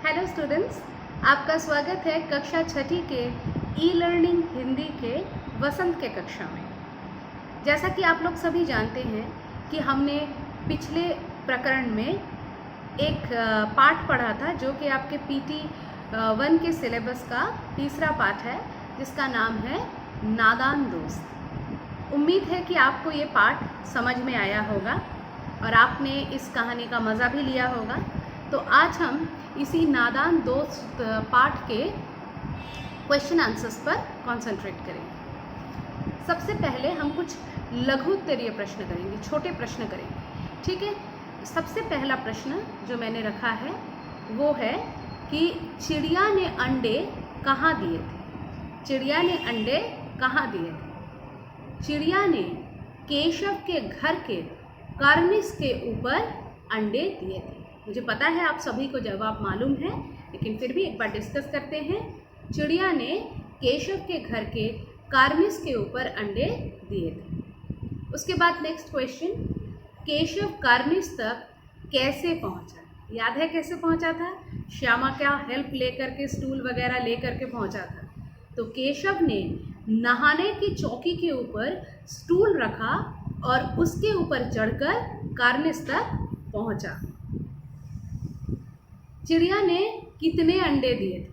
Hello students, आपका स्वागत है कक्षा छठी के ई लर्निंग हिंदी के वसंत के कक्षा में। जैसा कि आप लोग सभी जानते हैं कि हमने पिछले प्रकरण में एक पाठ पढ़ा था जो कि आपके PT 1 के सिलेबस का तीसरा पाठ है, जिसका नाम है नादान दोस्त। उम्मीद है कि आपको ये पाठ समझ में आया होगा और आपने इस कहानी का मज़ा भी लिया होगा। तो आज हम इसी नादान दोस्त पाठ के क्वेश्चन आंसर्स पर कंसंट्रेट करेंगे। सबसे पहले हम कुछ लघु उत्तरीय प्रश्न करेंगे, छोटे प्रश्न करेंगे, ठीक है। सबसे पहला प्रश्न जो मैंने रखा है वो है कि चिड़िया ने अंडे कहाँ दिए थे। चिड़िया ने अंडे कहाँ दिए थे? चिड़िया ने केशव के घर के कार्निस के ऊपर अंडे दिए थे। मुझे पता है आप सभी को जवाब मालूम है, लेकिन फिर भी एक बार डिस्कस करते हैं। चिड़िया ने केशव के घर के कार्निस के ऊपर अंडे दिए थे। उसके बाद नेक्स्ट क्वेश्चन, केशव कार्निस तक कैसे पहुंचा? याद है कैसे पहुंचा था? श्यामा का हेल्प लेकर के, स्टूल वगैरह लेकर के पहुंचा था। तो केशव ने नहाने की चौकी के ऊपर स्टूल रखा और उसके ऊपर चढ़कर कार्निस तक पहुंचा। चिड़िया ने कितने अंडे दिए थे?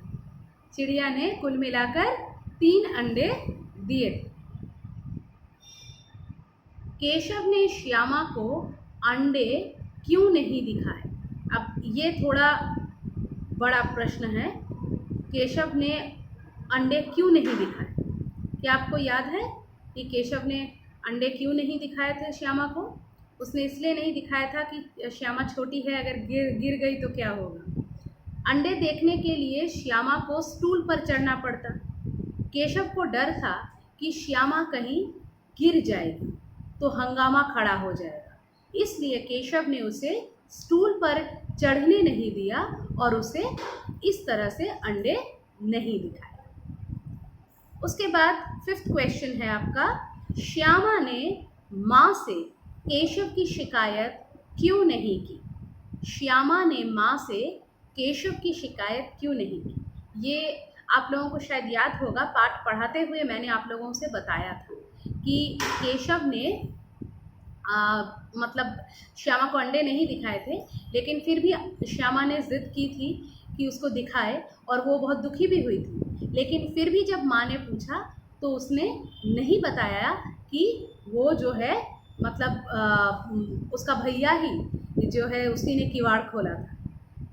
चिड़िया ने कुल मिलाकर 3 अंडे दिए थे। केशव ने श्यामा को अंडे क्यों नहीं दिखाए? अब ये थोड़ा बड़ा प्रश्न है। केशव ने अंडे क्यों नहीं दिखाए? क्या आपको याद है कि केशव ने अंडे क्यों नहीं दिखाए थे श्यामा को? उसने इसलिए नहीं दिखाया था कि श्यामा छोटी है, अगर गिर गई तो क्या होगा। अंडे देखने के लिए श्यामा को स्टूल पर चढ़ना पड़ता। केशव को डर था कि श्यामा कहीं गिर जाएगी तो हंगामा खड़ा हो जाएगा, इसलिए केशव ने उसे स्टूल पर चढ़ने नहीं दिया और उसे इस तरह से अंडे नहीं दिखाए। उसके बाद 5th क्वेश्चन है आपका, श्यामा ने माँ से केशव की शिकायत क्यों नहीं की? श्यामा ने माँ से केशव की शिकायत क्यों नहीं की? ये आप लोगों को शायद याद होगा, पाठ पढ़ाते हुए मैंने आप लोगों से बताया था कि केशव ने मतलब श्यामा को अंडे नहीं दिखाए थे, लेकिन फिर भी श्यामा ने ज़िद की थी कि उसको दिखाए और वो बहुत दुखी भी हुई थी। लेकिन फिर भी जब माँ ने पूछा तो उसने नहीं बताया कि वो जो है मतलब उसका भैया ही जो है उसी ने किवाड़ खोला था,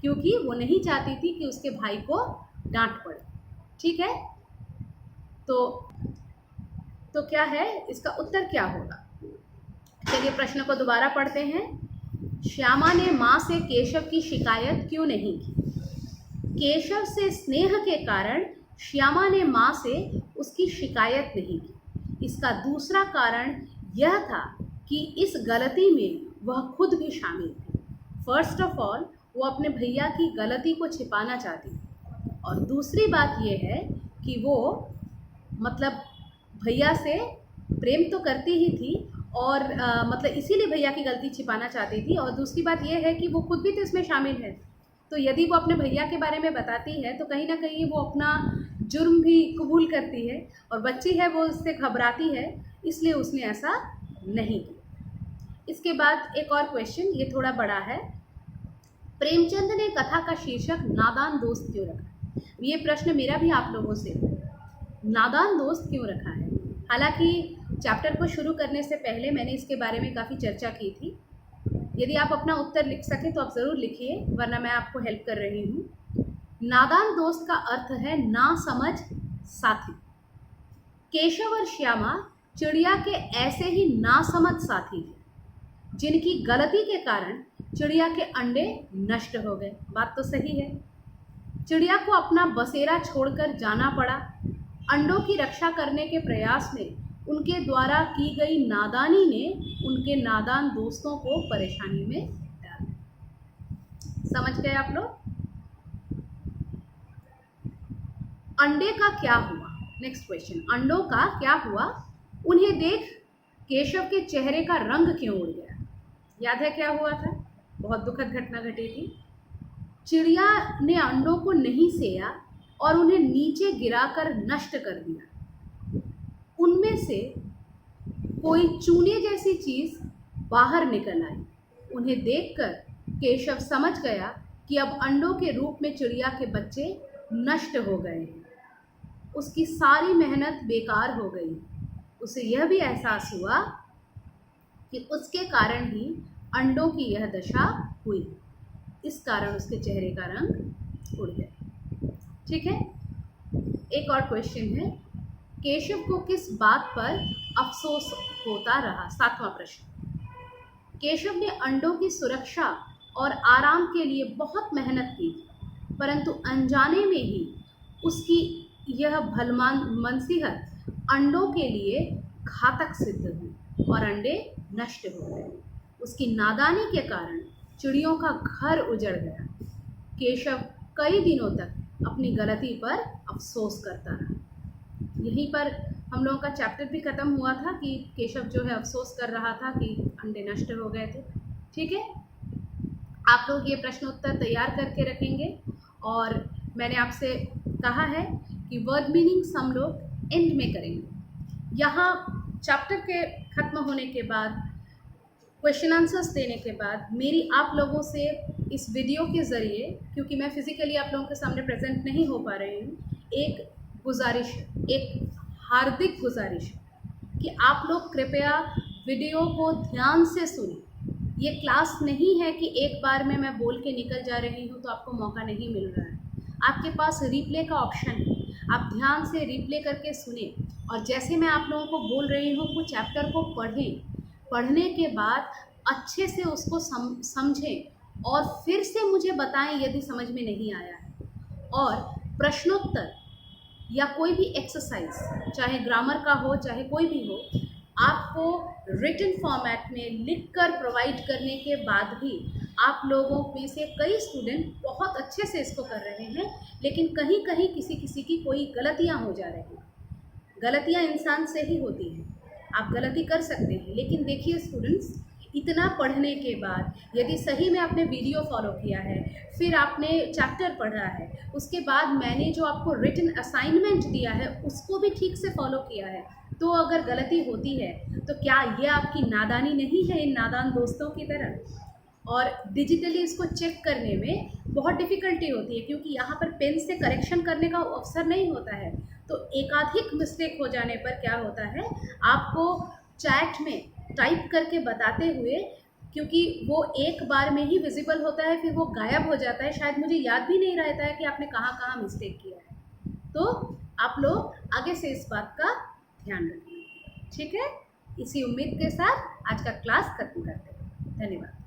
क्योंकि वो नहीं चाहती थी कि उसके भाई को डांट पड़े। ठीक है, तो क्या है इसका उत्तर क्या होगा? चलिए प्रश्न को दोबारा पढ़ते हैं। श्यामा ने माँ से केशव की शिकायत क्यों नहीं की? केशव से स्नेह के कारण श्यामा ने माँ से उसकी शिकायत नहीं की। इसका दूसरा कारण यह था कि इस गलती में वह खुद भी शामिल थी। फर्स्ट ऑफ ऑल, वो अपने भैया की गलती को छिपाना चाहती थी, और दूसरी बात यह है कि वो मतलब भैया से प्रेम तो करती ही थी और मतलब इसीलिए भैया की गलती छिपाना चाहती थी। और दूसरी बात यह है कि वो खुद भी तो इसमें शामिल है। तो यदि वो अपने भैया के बारे में बताती है तो कहीं ना कहीं वो अपना जुर्म भी कबूल करती है, और बच्ची है वो उससे घबराती है, इसलिए उसने ऐसा नहीं किया। इसके बाद एक और क्वेश्चन, ये थोड़ा बड़ा है। प्रेमचंद ने कथा का शीर्षक नादान दोस्त क्यों रखा? ये प्रश्न मेरा भी आप लोगों से, नादान दोस्त क्यों रखा है? हालांकि चैप्टर को शुरू करने से पहले मैंने इसके बारे में काफ़ी चर्चा की थी। यदि आप अपना उत्तर लिख सकें तो आप ज़रूर लिखिए, वरना मैं आपको हेल्प कर रही हूँ। नादान दोस्त का अर्थ है ना समझ साथी। केशव और श्यामा चिड़िया के ऐसे ही नासमझ साथी थे जिनकी गलती के कारण चिड़िया के अंडे नष्ट हो गए। बात तो सही है। चिड़िया को अपना बसेरा छोड़कर जाना पड़ा। अंडों की रक्षा करने के प्रयास में उनके द्वारा की गई नादानी ने उनके नादान दोस्तों को परेशानी में डाल दिया। समझ गए आप लोग? अंडे का क्या हुआ? नेक्स्ट क्वेश्चन, अंडों का क्या हुआ? उन्हें देख केशव के चेहरे का रंग क्यों उड़ गया? याद है क्या हुआ था? बहुत दुखद घटना घटी थी। चिड़िया ने अंडों को नहीं सेया और उन्हें नीचे गिराकर नष्ट कर दिया। उनमें से कोई चूने जैसी चीज बाहर निकल आई। उन्हें देखकर केशव समझ गया कि अब अंडों के रूप में चिड़िया के बच्चे नष्ट हो गए हैं। उसकी सारी मेहनत बेकार हो गई। उसे यह भी एहसास हुआ कि उसके कारण ही अंडों की यह दशा हुई। इस कारण उसके चेहरे का रंग उड़ गया। ठीक है, एक और क्वेश्चन है, केशव को किस बात पर अफसोस होता रहा? 7वां प्रश्न, केशव ने अंडों की सुरक्षा और आराम के लिए बहुत मेहनत की, परंतु अनजाने में ही उसकी यह भलमनसीहत अंडों के लिए घातक सिद्ध हुई और अंडे नष्ट हो गए। उसकी नादानी के कारण चिड़ियों का घर उजड़ गया। केशव कई दिनों तक अपनी गलती पर अफसोस करता रहा। यहीं पर हम लोगों का चैप्टर भी ख़त्म हुआ था कि केशव जो है अफसोस कर रहा था कि अंडे नष्ट हो गए थे। ठीक है, आप लोग ये प्रश्न उत्तर तैयार करके रखेंगे और मैंने आपसे कहा है कि वर्ड मीनिंग्स हम लोग एंड में करेंगे। यहाँ चैप्टर के ख़त्म होने के बाद, क्वेश्चन आंसर्स देने के बाद मेरी आप लोगों से इस वीडियो के ज़रिए, क्योंकि मैं फिज़िकली आप लोगों के सामने प्रेजेंट नहीं हो पा रही हूँ, एक गुजारिश, एक हार्दिक गुजारिश कि आप लोग कृपया वीडियो को ध्यान से सुनें। ये क्लास नहीं है कि एक बार में मैं बोल के निकल जा रही हूँ तो आपको मौका नहीं मिल रहा है। आपके पास रिप्ले का ऑप्शन है, आप ध्यान से रिप्ले करके सुने और जैसे मैं आप लोगों को बोल रही हूँ वो चैप्टर को पढ़ें। पढ़ने के बाद अच्छे से उसको समझें और फिर से मुझे बताएं यदि समझ में नहीं आया है। और प्रश्नोत्तर या कोई भी एक्सरसाइज, चाहे ग्रामर का हो चाहे कोई भी हो, आपको रिटन फॉर्मेट में लिखकर प्रोवाइड करने के बाद भी आप लोगों में से कई स्टूडेंट बहुत अच्छे से इसको कर रहे हैं, लेकिन कहीं कहीं किसी की कोई गलतियां हो जा रही हैं। गलतियां इंसान से ही होती हैं, आप गलती कर सकते हैं, लेकिन देखिए स्टूडेंट्स, इतना पढ़ने के बाद यदि सही में आपने वीडियो फॉलो किया है, फिर आपने चैप्टर पढ़ा है, उसके बाद मैंने जो आपको रिटन असाइनमेंट दिया है उसको भी ठीक से फॉलो किया है, तो अगर गलती होती है तो क्या ये आपकी नादानी नहीं है इन नादान दोस्तों की तरह? और डिजिटली इसको चेक करने में बहुत डिफ़िकल्टी होती है, क्योंकि यहाँ पर पेन से करेक्शन करने का अवसर नहीं होता है। तो एकाधिक मिस्टेक हो जाने पर क्या होता है, आपको चैट में टाइप करके बताते हुए, क्योंकि वो एक बार में ही विजिबल होता है, फिर वो गायब हो जाता है, शायद मुझे याद भी नहीं रहता है कि आपने कहाँ कहाँ मिस्टेक किया है। तो आप लोग आगे से इस बात का ध्यान रखें। ठीक है, इसी उम्मीद के साथ आज का क्लास खत्म करते हैं। धन्यवाद।